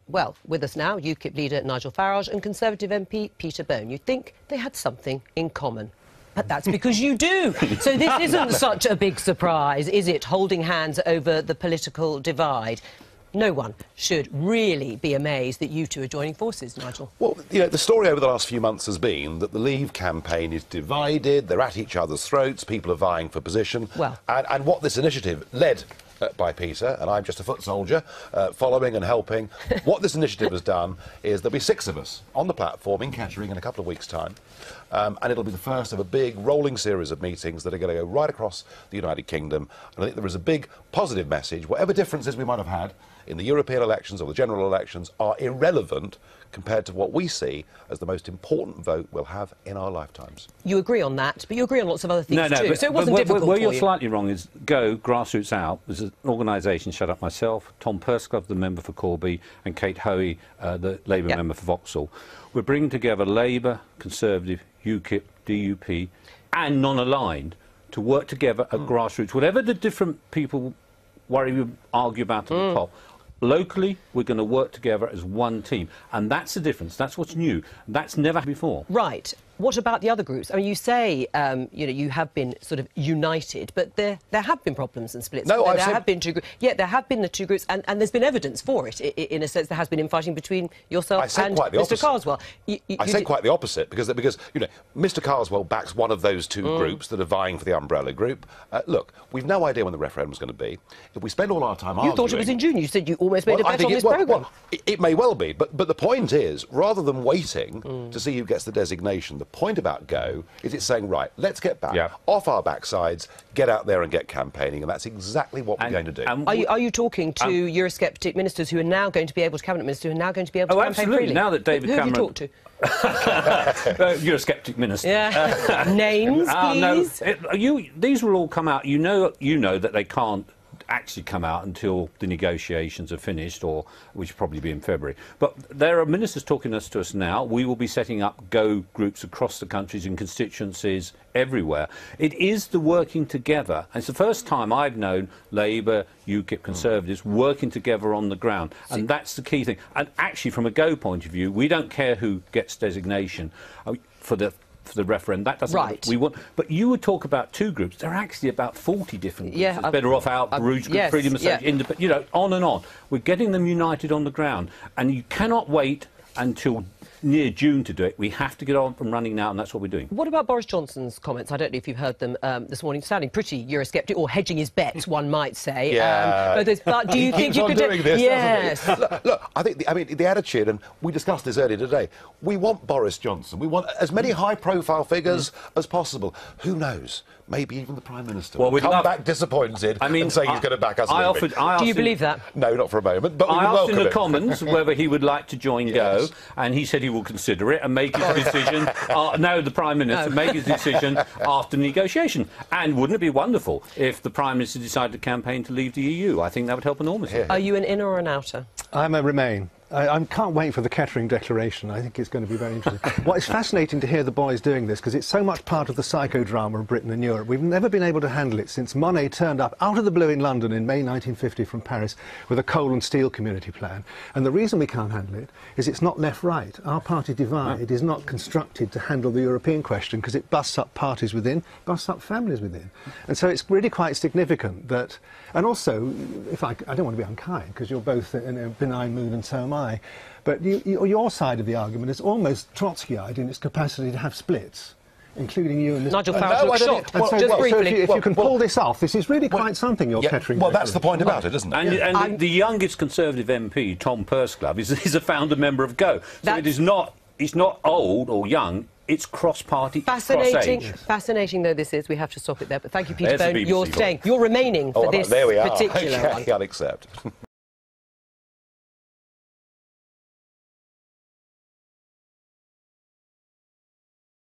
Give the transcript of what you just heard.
Well, with us now, UKIP leader Nigel Farage and Conservative MP Peter Bone. You'd think they had something in common. But that's because you do. So this isn't such a big surprise, is it, holding hands over the political divide? No one should really be amazed that you two are joining forces, Nigel. Well, you know, the story over the last few months has been that the Leave campaign is divided, they're at each other's throats, people are vying for position. Well. And what this initiative led by Peter, and I'm just a foot soldier, following and helping. What this initiative has done is there'll be 6 of us on the platform in Kettering in a couple of weeks' time, and it'll be the first of a big rolling series of meetings that are going to go right across the United Kingdom. And I think there is a big positive message. Whatever differences we might have had in the European elections or the general elections are irrelevant compared to what we see as the most important vote we'll have in our lifetimes. You agree on that, but you agree on lots of other things too, but, so it wasn't difficult where for you're you. slightly wrong is Go, Grassroots Out, there's an organisation set up myself, Tom Persclove, the member for Corby, and Kate Hoey, the Labour member for Vauxhall. We're bringing together Labour, Conservative, UKIP, DUP and non-aligned to work together at grassroots. Whatever the different people argue about at the top, locally, we're going to work together as one team. And that's the difference. That's what's new. That's never happened before. Right. What about the other groups? I mean, you say, you know, you have been sort of united, but there have been problems and splits. No, there have been 2 groups. Yeah, there have been the 2 groups, and there's been evidence for it. In a sense, there has been infighting between yourself and Mr. Carswell. I say quite the opposite, because you know, Mr. Carswell backs one of those 2 groups that are vying for the umbrella group. Look, we've no idea when the referendum's going to be. If we spend all our time arguing... You thought it was in June. You said you almost made a bet on this programme. Well, it may well be, but the point is, rather than waiting to see who gets the designation, the point about Go is it's saying, right, let's get back off our backsides, get out there and get campaigning, and that's exactly what we're going to do. Are you talking to Eurosceptic ministers who are now going to be able to, cabinet ministers who are now going to be able to campaign freely? Now that David Cameron... Who have you talked to? Eurosceptic minister. Yeah. Names, please? No, these will all come out. You know that they can't actually come out until the negotiations are finished, or which will probably be in February. But there are ministers talking to us now. We will be setting up Go groups across the countries in constituencies everywhere. It is the working together. And it's the first time I've known Labour, UKIP, Conservatives working together on the ground. And that's the key thing. And actually, from a Go point of view, we don't care who gets designation for the referendum. That doesn't matter. We want, but you would talk about 2 groups. There are actually about 40 different groups. Yeah, Better Off Out, Farage, yes, Freedom of Association, Independent, you know, on and on. We're getting them united on the ground, and you cannot wait until near June to do it. We have to get on and running now, and that's what we're doing. What about Boris Johnson's comments? I don't know if you've heard them this morning, sounding pretty Eurosceptic, or hedging his bets, one might say. Yeah. But do you think you could do this? Yes. Look, I think the attitude, and we discussed this earlier today. We want Boris Johnson. We want as many high-profile figures as possible. Who knows? Maybe even the Prime Minister will come back disappointed and say he's going to back us. Do you believe that? No, not for a moment. But I asked in the Commons whether he would like to join Go, and he said he will consider it and make his decision. No, the Prime Minister make his decision after negotiation. And wouldn't it be wonderful if the Prime Minister decided to campaign to leave the EU? I think that would help enormously. Are you an inner or an outer? I'm a Remain. I can't wait for the Kettering Declaration. I think it's going to be very interesting. Well, it's fascinating to hear the boys doing this, because it's so much part of the psychodrama of Britain and Europe. We've never been able to handle it since Monet turned up out of the blue in London in May 1950 from Paris with a coal and steel community plan. And the reason we can't handle it is it's not left-right. Our party divide is not constructed to handle the European question, because it busts up parties within, busts up families within. And so it's really quite significant that... And also, if I don't want to be unkind, because you're both in a benign mood and so am I, but your side of the argument is almost Trotskyite in its capacity to have splits, including you and this... Nigel Farage looks shocked. Just briefly. So if you can pull this off, this is really quite something, your Kettering. Well, that's the point about it, isn't it? And the youngest Conservative MP, Tom Persclove, is a founder member of Go. So it is not... It's not old or young. It's cross-party, fascinating. cross-age. Fascinating though this is, we have to stop it there. But thank you, Peter Bone. You're staying. You're remaining for this particular one. Okay, I'll accept.